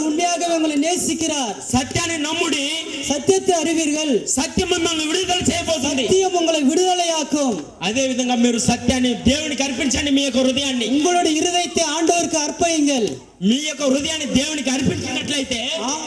உண்மையாகவே உங்களை நேசிக்கிறார். సత్యాన్ని నమ్ముడి సత్యத்தை அறிவீர்கள். సత్యం మిమ్మల్ని విడుదల చేయబోతుంది. సత్యం உங்களை విడుదలயாக்கும். అదే విధంగా మీరు సత్యాన్ని దేవునికి అర్పించండి. మీ యొక్క హృదయాన్ని, உங்களுடைய இருதயத்தை ஆண்டவருக்கு அர்ப்பணியுங்கள். మీ యొక్క హృదయాన్ని దేవునికి అర్పించినట్లయితే,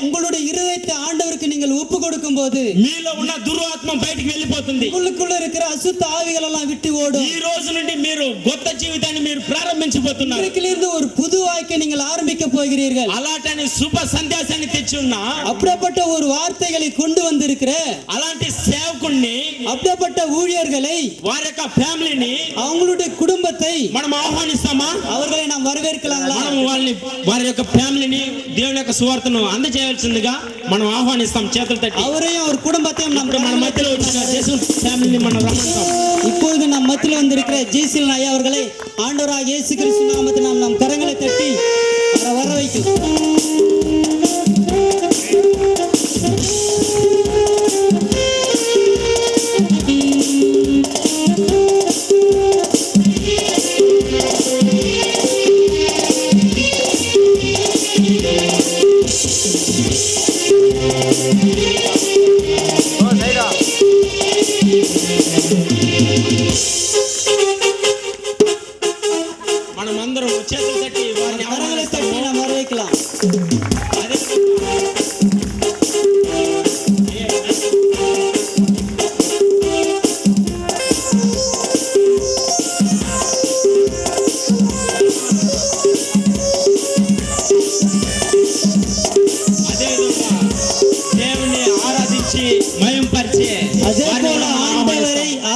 உங்களுடைய இருதயத்தை ஆண்டவருக்கு நீங்கள் ஒப்பு கொடுக்கும்போது మీలో ఉన్న దురాత్మ బయటికి వెళ్ళిపోతుంది. உங்களுக்குள்ள இருக்கிற அசுத்த ஆவிகள் எல்லாம் விட்டு ஓடும். ఈ రోజు నుండి మీరు కొత్త జీవితాన్ని మీరు ప్రారంభించబోతున్నారు. இன்றைக்கிலிருந்து ஒரு புது வாழ்க்கை நீங்கள் ஆரம்பிக்க போகிறீர்கள். అలాంటి శుభ సందేశాన్ని తెచ్చి ఉన్న, அப்படிப்பட்ட ஒரு வார்த்தைகளை கொண்டு வந்திருக்கிற అలాంటి సేవకుణ్ణి, அப்படிப்பட்ட ஊழியர்களை, వారి యొక్క ఫ్యామిలీని, அவங்களுடைய குடும்பத்தை మనం ఆహ్వానిస్తామా? அவர்களை நாம் வரவேற்கலாங்களா? మనం వాళ్ళని, వారి యొక్క ఫ్యామిలీని దేవుని యొక్క సువార్తను అందజేయాల్సిందిగా మనం ఆహ్వానిస్తాం చేతులు తట్టి. அவரையும் ஒரு குடும்பத்தையும் మన మధ్యలో వచ్చిన జేసన్ ఫ్యామిలీని మనం రమ్మంటాం. இப்பொழுது நம் மத்தியில் வந்திருக்கிற ஜெய்சில் ஐயா அவர்களை ஆண்டவராகிய இயேசு கிறிஸ்து நாமத்தில் நம் கரங்களை தட்டி வர வைக்கிறோம். మనమందరం చేతులు తట్టి వారిని கரங்களை தட்டி நாம் வர வைக்கலாம்.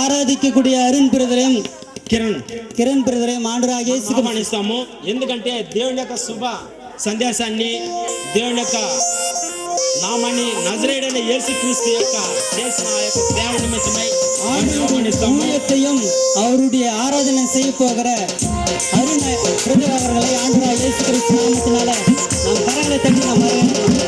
ఆరాధించக்கூடிய అరుణ్ బ్రదరేం కిరణ్ బ్రదరేం ఆంధ్రాగే ఆహ్వానిస్తాము. ఎందుకంటే దేవుని యొక్క శుభ సందేశాన్ని, దేవుని యొక్క నామాన్ని, నజరేయుడైన యేసుక్రీస్తు యొక్క చేసిన ఆ యొక్క సేవ నిమిత్తమై ஊழியத்தையும் அவருடைய ஆராதனை செய்ய போகிற அருண் பிரதர் அவர்களை ஆண்டவராகிய இயேசு கிறிஸ்து நாமத்தினால நாம் கரங்களை தட்டி நாம் வரவேற்கிறோம்.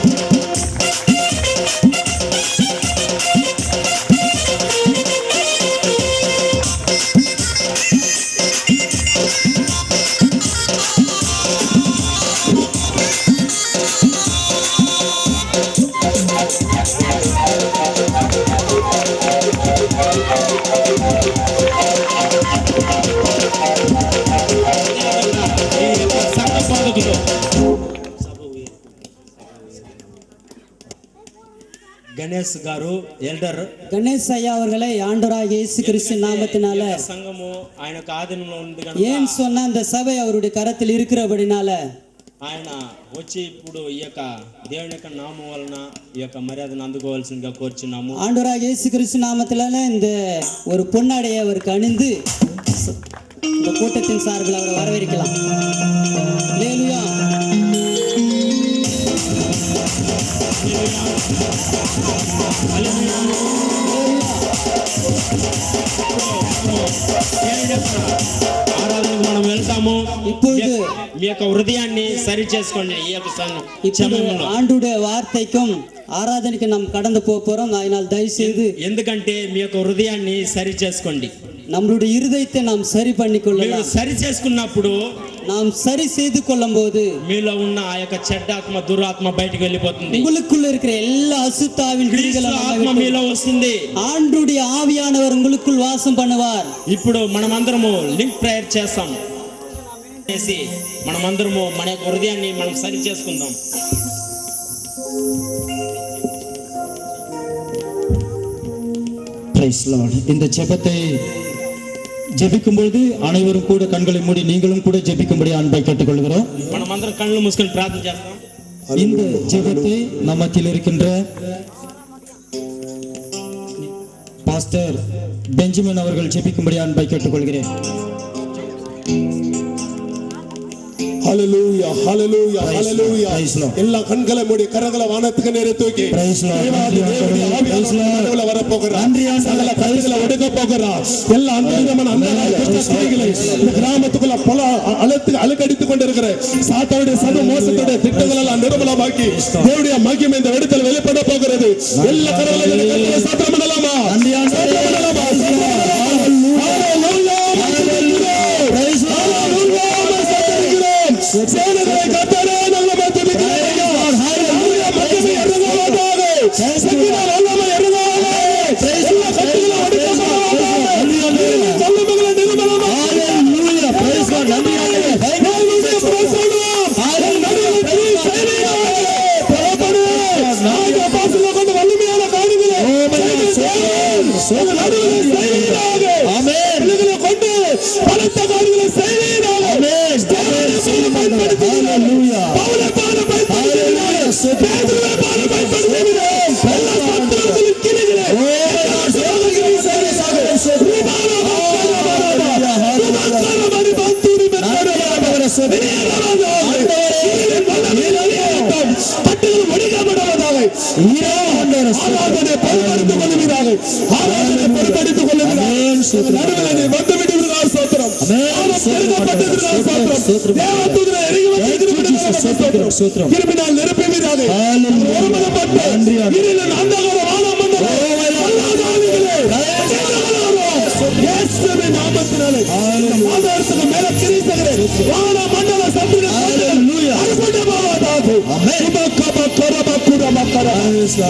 గణేష్ గారు, ఎల్డర్ గణేష్ అయ్యా அவர்களை ஆண்டவராகிய இயேசு கிறிஸ்து நாமத்தினால సంఘము ఆయన ఆధీనంలో ఉంది కనుక, ஏன் சொன்ன அந்த சபை அவருடைய கரத்தில் இருக்கிறபடினால ఆయన వచ్చి ఇప్పుడు ఈ యొక్క దేవుని యొక్క నామం వలన ఈ యొక్క మర్యాదను అందుకోవాల్సిందిగా కోరుచున్నాము. ஆண்டவராகிய இயேசு கிறிஸ்து நாமத்தினால இந்த ஒரு பொன்னாடையை அவருக்கு அணிந்து இந்த கூட்டத்தின் சார்பில் அவரை வரவேற்கலாம். அல்லேலூயா. ఆరాధనకు మనం వెళ్తాము. இப்பொழுது మీ యొక్క హృదయాన్ని సరి చేసుకోండి. ఈ యొక్క సమయంలో ஆண்டுடைய வார்த்தைக்கும் ஆராதனைக்கு நாம் கடந்து போறோம். அதனால் தயவு செய்து, ఎందుకంటే మీ యొక్క హృదయాన్ని సరి చేసుకోండి. நம்மளுடைய இருதயத்தை நாம் சரி பண்ணிக்கொள்ளலாம். సరి చేసుకున్నప్పుడు, நாம் சரி செய்து கொள்ளும் போது మీలో ఉన్న ఆ యొక్క చెడ్డాత్మ, దురాత్మ బయటికి వెళ్ళిపోతుంది. உங்களுக்குள்ள இருக்கிற எல்லா அசுத்தாவின் ఆత్మ మీలో వస్తుంది. ஆண்டுடைய ஆவியானவர் உங்களுக்குள் வாசம் பண்ணுவார். ఇప్పుడు మనమందరము లింక్ ప్రేయర్ చేస్తాం. మనమందరము మన యొక్క హృదయాన్ని మనం సరి చేసుకుందాం. Praise lord. இந்த ஜெபத்தை ஜெபிக்கும் பொழுது அனைவரும் கூட கண்களை மூடி நீங்களும் கூட ஜெபிக்கும்படி அன்பை கேட்டுக்கொள்கிறோம். మనమందరం కళ్ళు మూసుకొని ప్రార్థన చేస్తాం. இந்த ஜெபத்தை நம்மத்தில் இருக்கின்ற பாஸ்டர் பெஞ்சமின் அவர்கள் ஜெபிக்கும்படி அன்பை கேட்டுக்கொள்கிறேன். ஹalleluya ஹalleluya ஹalleluya Praise Lord. எல்லா கண்களை மூடி கரங்களை வானத்துக்கு நேரே தூக்கி Praise Lord. தேவாதி தேவனுடைய ஆவியானவர் வர போகிறார். நன்றி ஆண்டவரே. சகல கட்டுகளை உடைக்க போகிறார். எல்லா அந்தவிதமான அந்தகார கிரியைகளை இந்த கிராமத்துக்குள்ள பல அலக்கடித்துக் கொண்டிருக்கிற சாத்தானுடைய சர்வ மோசத்துடைய திட்டங்கள் எல்லாம் நிர்மூலமாக்கி தேவனுடைய மகிமை இந்த இடத்தில் வெளிப்பட போகிறது. எல்லா கரங்களையும் சாத்திரம் பண்ணலாமா? நன்றி ஆண்டவரே. சேனைகளை கர்த்தரே நாங்கள் மகிமைக்கிறோம். ஹalleluya மகிமை இறங்குவதாக. சக்தியால் வல்லமை இறங்குவதாக. எல்லா கட்டுகளும் உடைக்கப்படுவதாக. ஹalleluya வல்லமைகளை நிர்மூலமாக. ஹalleluya praise God. நன்றி ஆண்டவரே. ஹalleluya praise God. ஹalleluya praise God. பிரபுவே நாங்கள் பாசல கொண்டு வல்லமையான காரியங்களை செய்வீராக. ஆமென். பிள்ளைகளை கொண்டு பலத்த காரியங்களை செய்வீராக. ஆமென். ஹalleluya பவுலை பாட பயன்படுத்துகிறார். பேதுருவை பாட பயன்படுத்துகிறார். எல்லா சத்துருக்களின் கிளைகளை சோதனைகளை செய்வீராக. கிருமினால் நிரப்புவீராக. ஒருமனப்பட்டு இருளின் அந்தகார இயேசுவின் நாமத்தினாலே ஆதாரத்துக்கு மேல கிரீஸ்தரே வான மண்டல சத்துரு ஹalleluya அறுபட போவதாக. ஆமென். கபகரபகுர மக்கர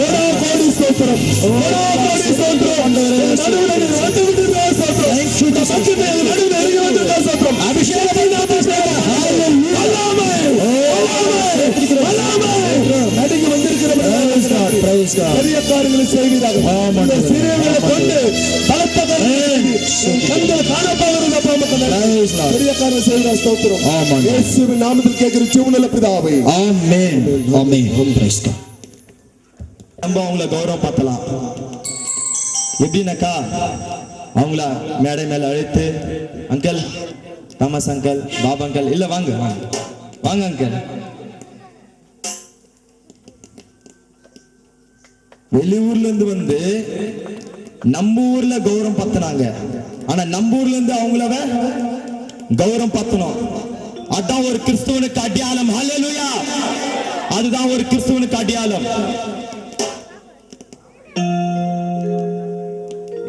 ஓரா கோடி ஸ்தோத்திரம். ஓரா கோடி ஸ்தோத்திரம். நடுவுல வந்து விடுறா ஸ்தோத்திரம். மகிமை நடுவுல இறங்கி வந்து ஸ்தோத்திரம். அபிஷேகம் நாமஸ்தோத்திரம். ஹalleluya வல்லமை வல்லமை நடுங்கி வந்திருக்கிற praise God. பெரிய காரியங்களை செய்வீராக. இந்த சிறியவர்களை கொண்டு பலத்த கண்கள் காணப்போகிறது அப்பா மக்களே. பெரிய காரியம் செய்கிற ஸ்தோத்திரம். ஆமென். இயேசுவின் நாமத்தில் கேட்கிற ஜீவனுள்ள பிதாவே. ஆமென். ஆமென். praise God. நம்ம அவங்கள கௌரவம் பார்த்தலாம். எப்படின்னாக்கா அவங்கள மேடை மேல அழைத்து uncle Thomas uncle Baba uncle இல்ல வாங்க வாங்க வாங்க அங்கிள். வெளியூர்ல இருந்து வந்து நம்ம ஊர்ல கௌரவம் பத்தினாங்க. ஆனா நம்ம ஊர்ல இருந்து அவங்கள கௌரவம் பத்தணும். அதான் ஒரு கிறிஸ்துவனுக்கு அடையாளம். ஹல்லேலூயா. அதுதான் ஒரு கிறிஸ்துவனுக்கு அடையாளம்.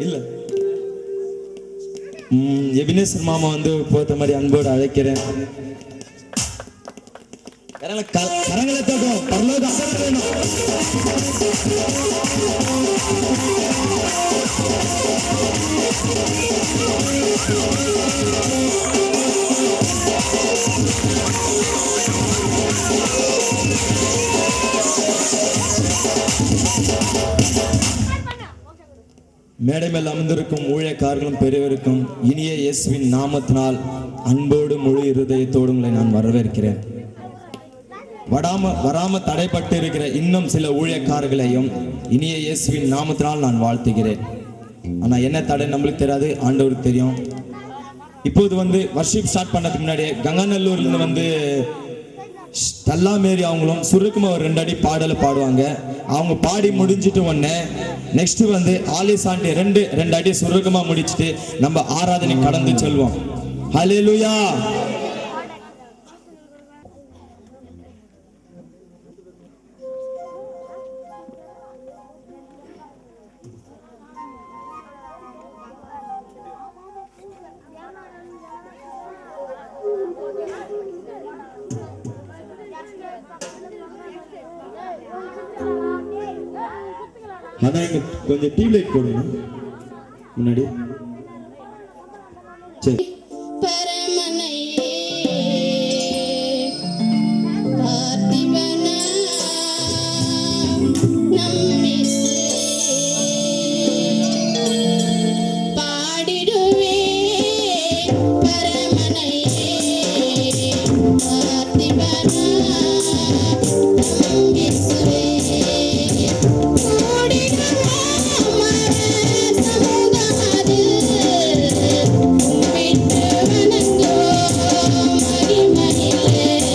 இல்ல எபினேசர் மாமா வந்து போத்த மாதிரி அன்போடு அழைக்கிறேன். கரங்களை தட்டும். பரலோக அசல் வேணும். மேடை மேல் அமர்ந்திருக்கும் ஊழியக்காரர்களும் பெரியவருக்கும் இனிய இயேசுவின் நாமத்தினால் அன்போடு முழு இருதயத்தோடு உங்களை நான் வரவேற்கிறேன். வராம தடைப்பட்டு இருக்கிற இன்னும் சில ஊழியக்காரர்களையும் இனிய இயேசுவின் நாமத்தினால் நான் வாழ்த்துகிறேன். ஆனா என்ன தடை நம்மளுக்கு தெரியாது, ஆண்டவருக்கு தெரியும். இப்போது வந்து வர்ஷிப் ஸ்டார்ட் பண்ணதுக்கு முன்னாடியே கங்காநல்லூர்ல இருந்து வந்து தல்லா மேரி அவங்களும் சுருக்குமா ஒரு 2 அடி பாடலை பாடுவாங்க. அவங்க பாடி முடிஞ்சிட்டு உடனே நெக்ஸ்ட் வந்து ஆலிசாண்டி 2 அடி சுருக்கமா முடிச்சுட்டு நம்ம ஆராதனை கடந்து செல்வோம். ஹல்லேலூயா. ஆனா இங்க கொஞ்சம் டியூப் லைட் போடுங்க முன்னாடி. சரி. Magi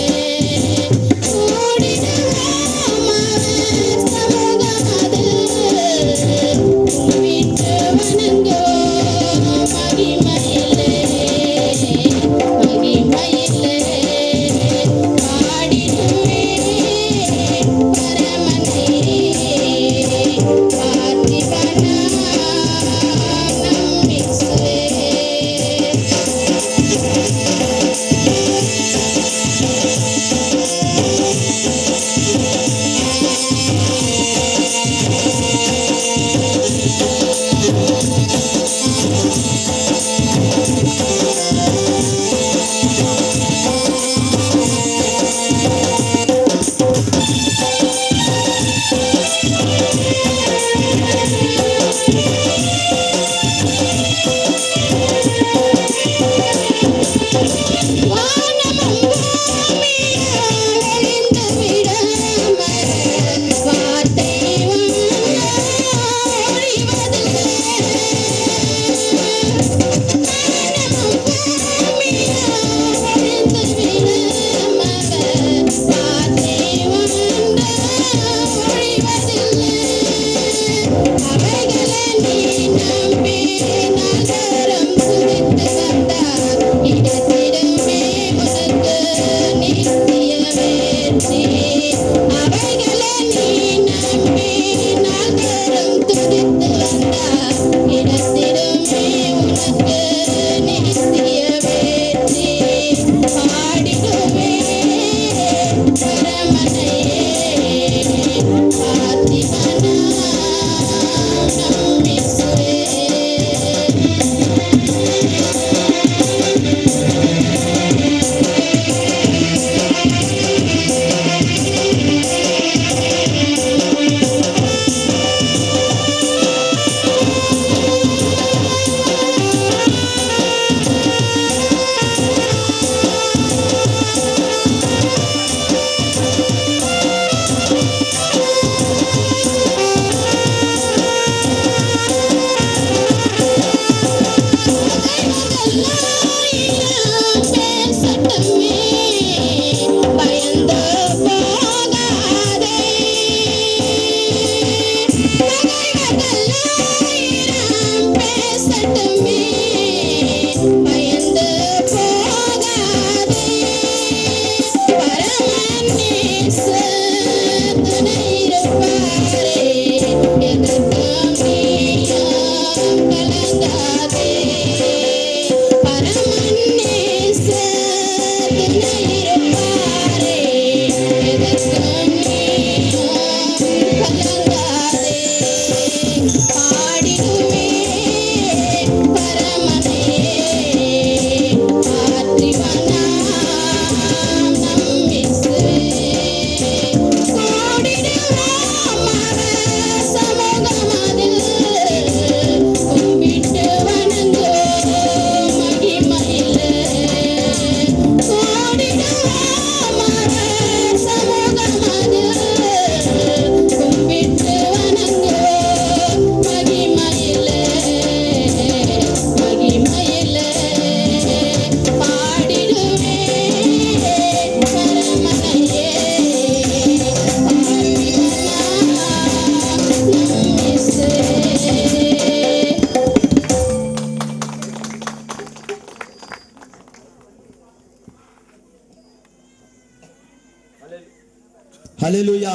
ஹல்லேலூயா.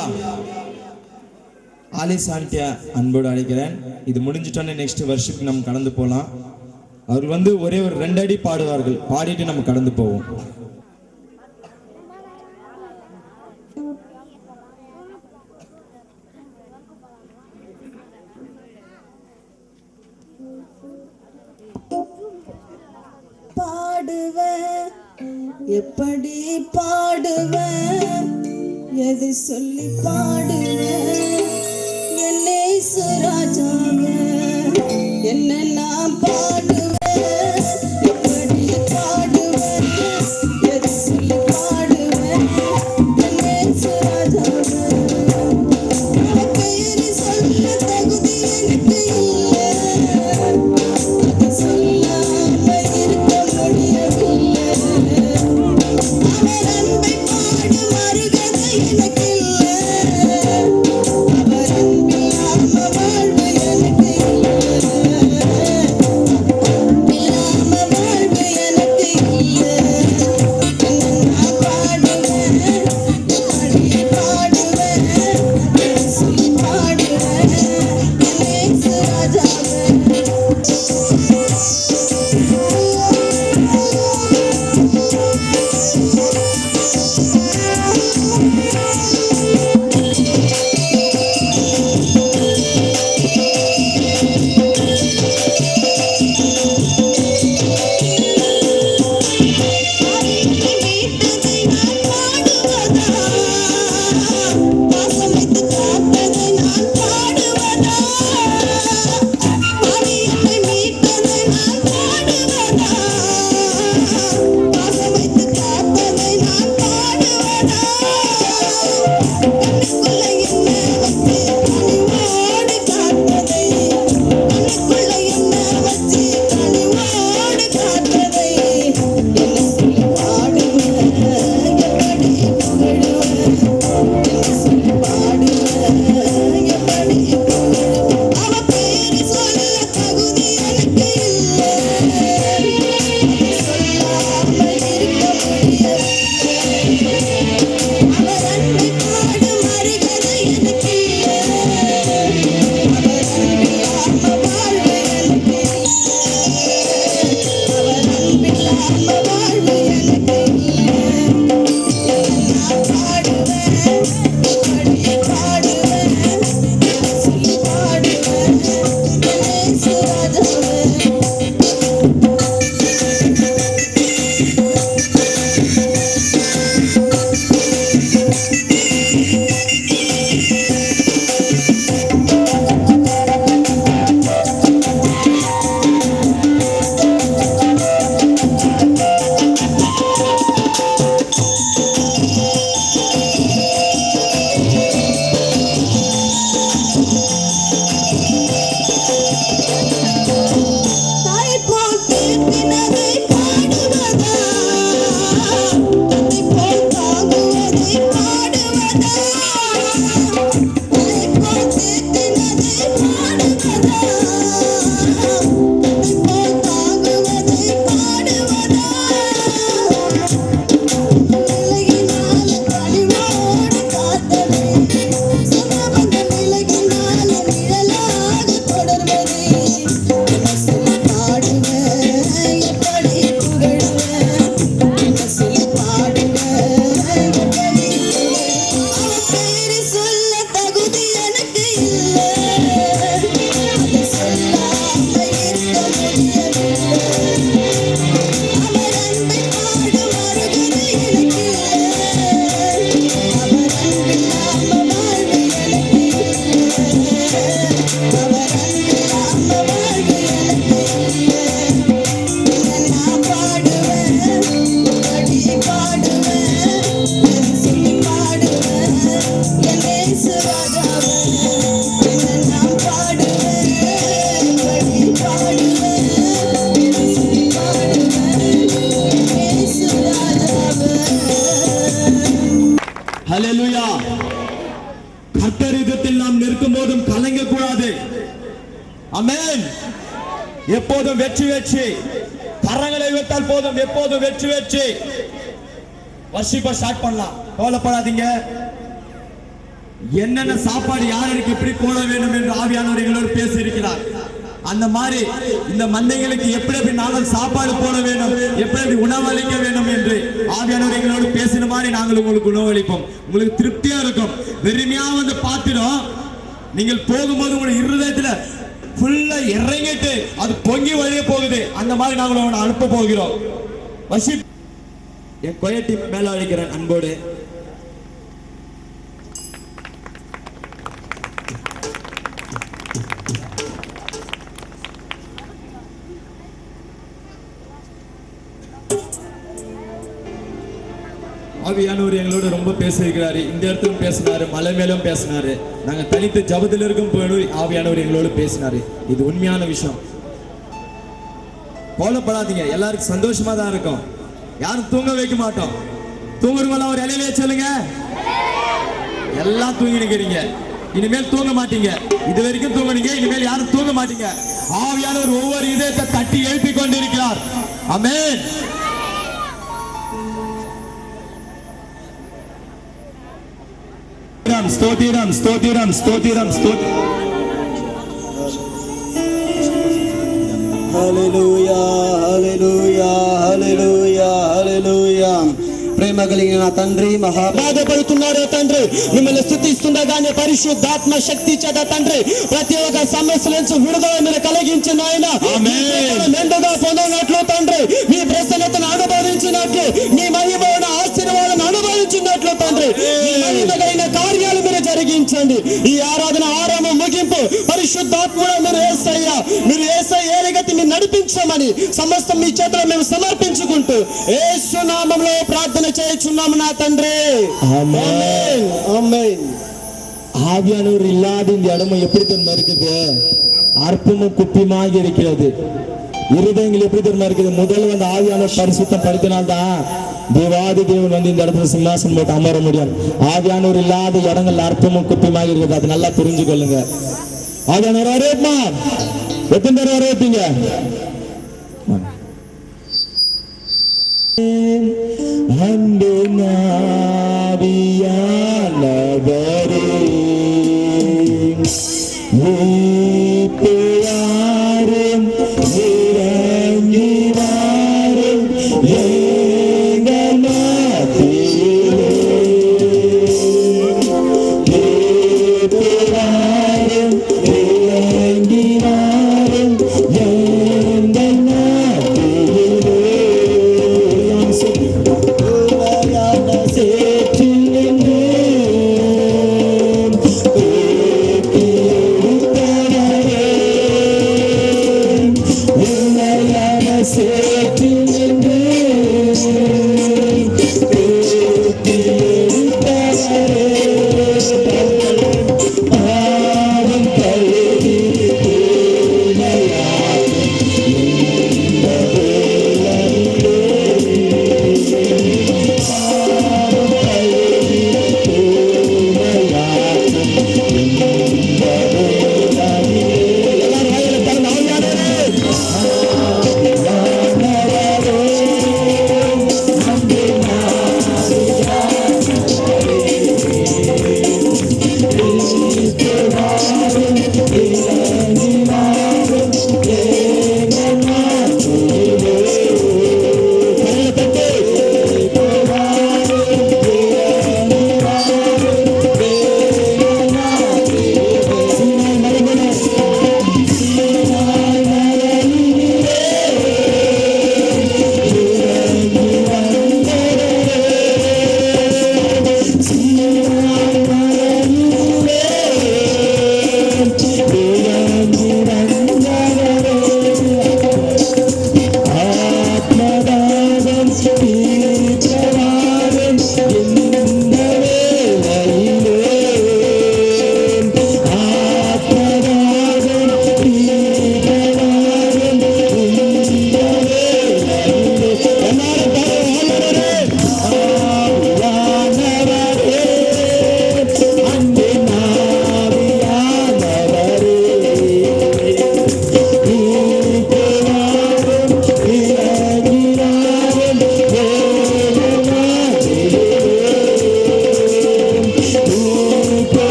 ஆலிஸ் ஆண்டியா அன்போடு அழைக்கிறேன். இது முடிஞ்சிட்டோன்னே நெக்ஸ்ட் வர்ஷிப் நம்ம கடந்து போகலாம். அவர்கள் ஒரே ஒரு 2 அடி பாடுவார்கள், பாடிட்டு நம்ம கடந்து போவோம். பாடுவேன், எப்படி பாடுவேன், எது சொல்லி பாடுவேன், என்னை சுராஜாவே என்ன நான் பாடுவேன், எப்படி பாடுவேன், எது சொல்லி பாடுவேன், என்னை சுராஜாவே பெயரை சொல்ல தகுதி எனக்கு இல்லை, அது சொல்லாம இருக்க முடியவில்லை, அவர் அன்பை பாடும் அருகதை எனக்கு இல்லை, அவர் அன்பில்லாம வாழ்வு எனக்கு இல்லை, அன்பில்லாம வாழ்வு எனக்கு இல்லை, நான் பாடுவேன், பாடி பாடுவேன், சொல்லி பாடுவேன், இயேசு ராஜாவே. மீட்டதை நான் பாடுவதா, பாசம் வைத்து காத்ததை நான் பாடுவதா, என்னை மீட்டதை நான் பாடுவதா, பாசம் வைத்து காத்ததை நான் பாடுவதா, கண்ணுக்குள்ள என்ன வச்சு கனிவோடு காத்ததை, கண்ணுக்குள்ள என்ன வச்சு கனிவோடு காத்ததை, என்ன சொல்லி பாடுவேன், எப்படி புகழுவேன், என்ன சொல்லி பாடுவேன், எப்படி புகழுவேன், அவ பேரு சொல்ல தகுதி எனக்கு இல்லை, அது சொல்லாம இருக்க முடியவில்லை, அவர் அன்பை பாடும் அருகதை எனக்கு இல்லை, அவர் அன்பில்லாம வாழ்வு எனக்கு இல்லை, அவர் அன்பில்லாம வாழ்வு எனக்கு இல்லை, நான் பாடுவேன், எப்படி பாடுவேன், சொல்லி பாடுவேன், இயேசு ராஜாவே. தாய் போல் தேற்றினதை பாடுவதா, தந்தை போல் தாங்குவதை பாடுவதா, தாய் போல் தேற்றினதை பாடுவதா, தந்தை போல் தாங்குவதை பாடுவதா, நிலையினால கனிவோடு காத்ததை, சுகவந்த நிலையினால நிழலாக தொடர்வதை, என்ன சொல்லி பாடுவேன், எப்படி புகழுவேன், என்ன சொல்லி பாடுவேன், எப்படி புகழுவேன், அவ பேரை சொல்ல தகுதி எனக்கு இல்லை, அது சொல்லாம இருக்க முடியவில்லை, அவர் அன்பை பாடும் அருகதை எனக்கு இல்லை, அவர் அன்பில்லாம வாழ்வு எனக்கு இல்லை, அவர் அன்பில்லாம வாழ்வு எனக்கு இல்லை, நான் பாடுவேன், எப்படி பாடுவேன், எது சொல்லி பாடுவேன், இயேசு ராஜாவே. நான் பாடுவேன், எப்படி பாடுவேன், எது சொல்லி பாடுவேன், இயேசு ராஜாவே. ஹல்லேலூயா. கர்த்தர் யுத்தத்தில் நாம் நிற்கும் போதும் கலங்க கூடாது. ஆமென். எப்போதும் வெற்றி வெற்றி. கரங்களை உயர்த்தால் போதும், எப்போதும் வெற்றி வெற்றி. வர்ஷிப்பை ஸ்டார்ட் பண்ணலாம், கவலைப்படாதீங்க. என்னென்ன சாப்பாடு யாருக்கு எப்படி போட வேண்டும் என்று ஆவியானவர் எங்களோடு பேசியிருக்கிறார். அந்த மாதிரி இந்த மந்தைகளுக்கு எப்படி எப்படி நாங்கள் சாப்பாடு போட வேண்டும், எப்படி உணவளிக்க வேண்டும் என்று ஆவியானவர் எங்களோடு பேசின மாதிரி நாங்கள் உங்களுக்கு உணவளிப்போம். உங்களுக்கு திருப்தியா இருக்கும். வெறுமையா வந்து பார்த்துடும். நீங்கள் போகும்போது உங்களுடைய இருதயத்துல ஃபுல்லா இறங்கிட்டு அது பொங்கி வழியே போகுது. அந்த மாதிரி நாங்கள் அவனை அனுப்ப போகிறோம். வர்ஷிப் என் கொய டீம் மேல அழைக்கிறேன் அன்போடு. ஆவியானவர் எங்களோட ரொம்ப பேசியிருக்கிறாரு. இந்த இடத்துல பேசினாரு, மலை மேலும் பேசினாரு. நாங்க தனித்து ஜபத்தில் இருக்கும் போது ஆவியானவர் எங்களோட பேசினாரு. இது உண்மையான விஷயம். கவலைப்படாதீங்க, எல்லாருக்கும் சந்தோஷமா தான் இருக்கும். யாரும் தூங்க வைக்க மாட்டோம். தூங்குறவங்கள ஒரு இலையிலே சொல்லுங்க. எல்லாம் தூங்கி நிக்கிறீங்க, இனிமேல் தூங்க மாட்டீங்க. இது வரைக்கும் தூங்குனீங்க, இனிமேல் யாரும் தூங்க மாட்டீங்க. ஆவியானவர் ஒவ்வொரு இதயத்தை தட்டி எழுப்பி கொண்டிருக்கிறார். ஆமென். ஸ்தோத்திரம் ஸ்தோத்திரம் ஸ்தோத்திரம் ஸ்தோத்திரம். హల్లెలూయా హల్లెలూయా హల్లెలూయా హల్లెలూయా. ప్రేమ కలిగిన తండ్రి, మహా బాధపడుతున్నారో తండ్రి, మిమ్మల్ని స్తుతిస్తుండగానే పరిశుద్ధాత్మ శక్తి చేత తండ్రి ప్రతి ఒక్క సమస్య నుంచి విడుదల మీరు కలిగించిన ఆయన మెండుగా పొందినట్లు తండ్రి, మీ ప్రసన్నతను అనుభవించినట్లు, మీ మహిమైన ఆశీర్వాదాలను అనుభవించినట్లు తండ్రి, మీ మహిమగైన కార్యాలు మీరు జరిగించండి. ఈ ఆరాధన ఆరంభం ముగింపు పరిశుద్ధాత్మలో మీరు యేసయ్య ఏలిగతి మీరు నడిపించమని సమస్తం మీ చేతిలో మేము సమర్పించుకుంటూ యేసు నామములో ప్రార్థన చేయుచున్నాము నా తండ్రి. ஆமென் ஆமென். ஆவியானவர் இல்லாத இந்த இடம் எப்படி தெரியுமா இருக்குது? அற்பமும் குப்பியுமாக இருக்கிறது. இருதயங்கள் எப்படி தெரியுமா இருக்குது? முதல்ல வந்து ஆவியானவர் பரிசுத்தம் படுத்தினால்தான் தேவாதி தேவன் வந்து இந்த இடத்துல சிம்மாசனம் போட்டு அமர முடியும். ஆவியானவர் இல்லாத இடங்கள் அற்பமும் குப்பியுமாக இருக்குது. அது நல்லா புரிஞ்சு கொள்ளுங்க. ஆவியானவர் வரவேற்பா. எத்தனை பேர் வரவேற்பீங்க? அன்பு நாவியானவரே, யாரும் இறங்கி வாரும் எங்கள் மத்தியிலே. வாரும் இறங்கி வாரும் எங்கள் மத்தியிலே. சேற்றில் நின்று தேக்கி எடுத்தவரே,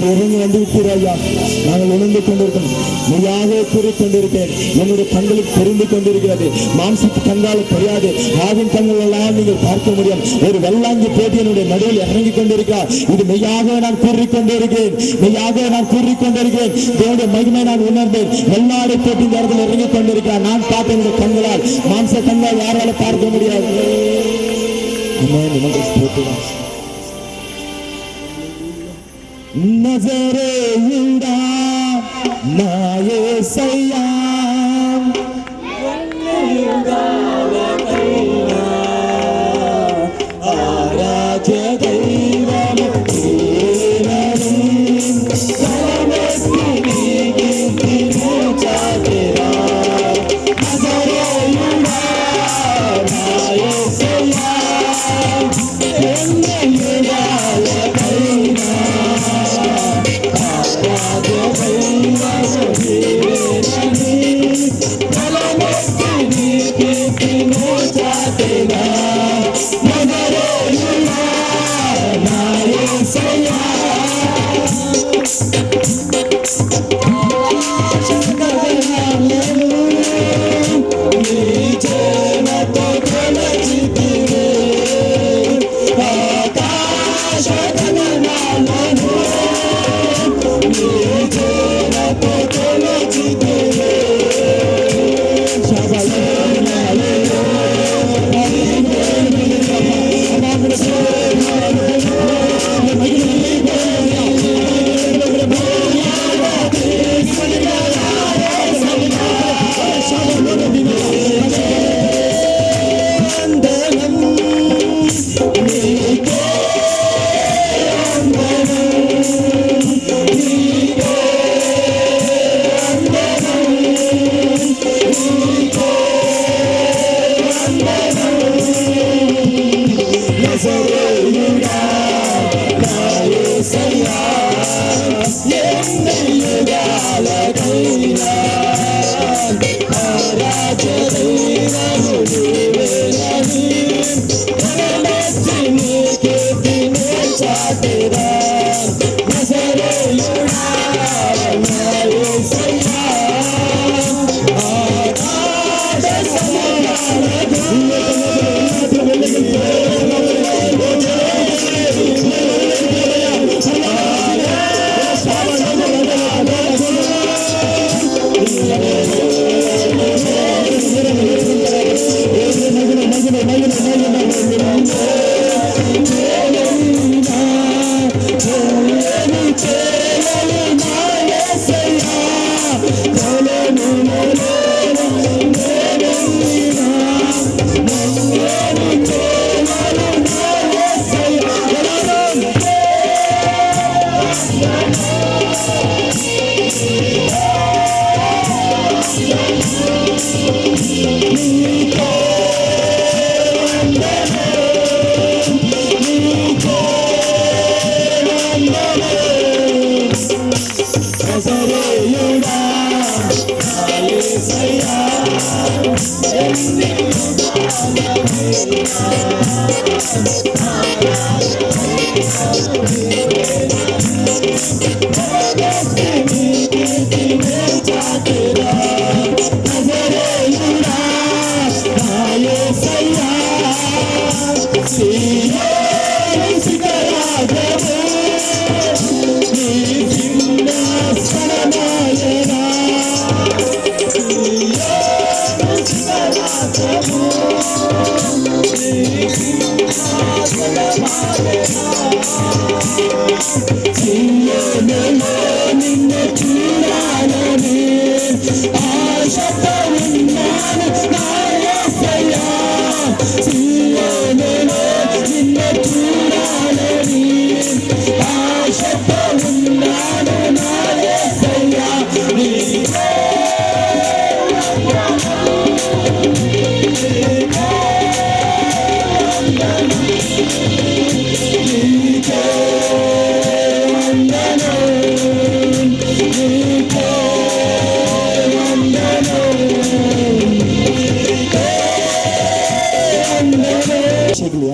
நீர் இறங்கி வந்து விட்டீரையா. நாங்கள் உணர்ந்து கொண்டிருக்கோம், மெய்யாக கூறிக்கொண்டிருக்கேன். என்னுடைய கண்களுக்கு தெரிந்து கொண்டிருக்கிறது, மாம்சத்து கண்கால தெரியாது, ஆவின் கண்கள் எல்லாம் நீங்கள் பார்க்க முடியும். ஒரு வெள்ளாங்கி போட்டி என்னுடைய நடுவில் இறங்கி கொண்டிருக்கிறார். இது மெய்யாக நான் கூறிக்கொண்டிருக்கிறேன், மெய்யாக நான் கூறிக்கொண்டிருக்கிறேன். தேவனுடைய மகிமை நான் உணர்ந்தேன். வெள்ளாடை போட்டி இந்த இடத்தில் இறங்கி கொண்டிருக்கிறார். நான் பார்த்த என்னுடைய கண்களால், மாம்ச கண்களால் யாரால பார்க்க முடியாது. நசரேயுடா நாயேசையா ஆராத்ய தெய்வம்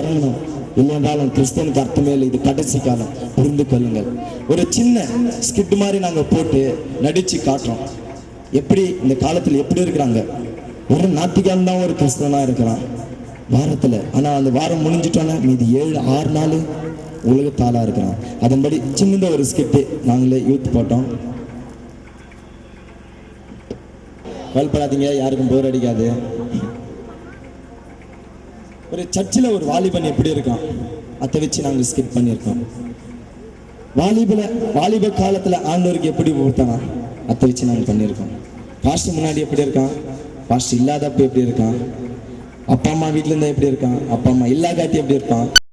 இறங்கணும். இல்லை என்றாலும் கிறிஸ்தனுக்கு அர்த்தமே இல்லை. இது கடைசி காலம், புரிந்து கொள்ளுங்கள். ஒரு சின்ன ஸ்கிட் மாதிரி நாங்கள் போட்டு நடிச்சு காட்டுறோம். எப்படி இந்த காலத்தில் எப்படி இருக்கிறாங்க, ஒரு ஞாயிற்றுக்கிழமை தான் ஒரு கிறிஸ்தவனாக இருக்கிறான் வாரத்தில். ஆனால் அந்த வாரம் முடிஞ்சிட்டோன்னா மீதி 7-6 நாள் உலகத்தாளாக இருக்கிறான். அதன்படி சின்னதாக ஒரு ஸ்கிட்டு நாங்களே யூத் போட்டோம். கவலைப்படாதீங்க, யாருக்கும் போர் அடிக்காது. ஒரு சர்ச்சில் ஒரு வாலிபன் எப்படி இருக்கான் அதை வச்சு நாங்கள் ஸ்கிட் பண்ணியிருக்கோம். வாலிப காலத்தில் ஆண்டவருக்கு எப்படி கொடுத்தானா அதை வச்சு நாங்கள் பண்ணியிருக்கோம். பாஸ்ட் முன்னாடி எப்படி இருக்கான், பாஸ்ட் இல்லாதப்ப எப்படி இருக்கான், அப்பா அம்மா வீட்டில் இருந்தால் எப்படி இருக்கான், அப்பா அம்மா இல்லாகாட்டி எப்படி இருப்பான்,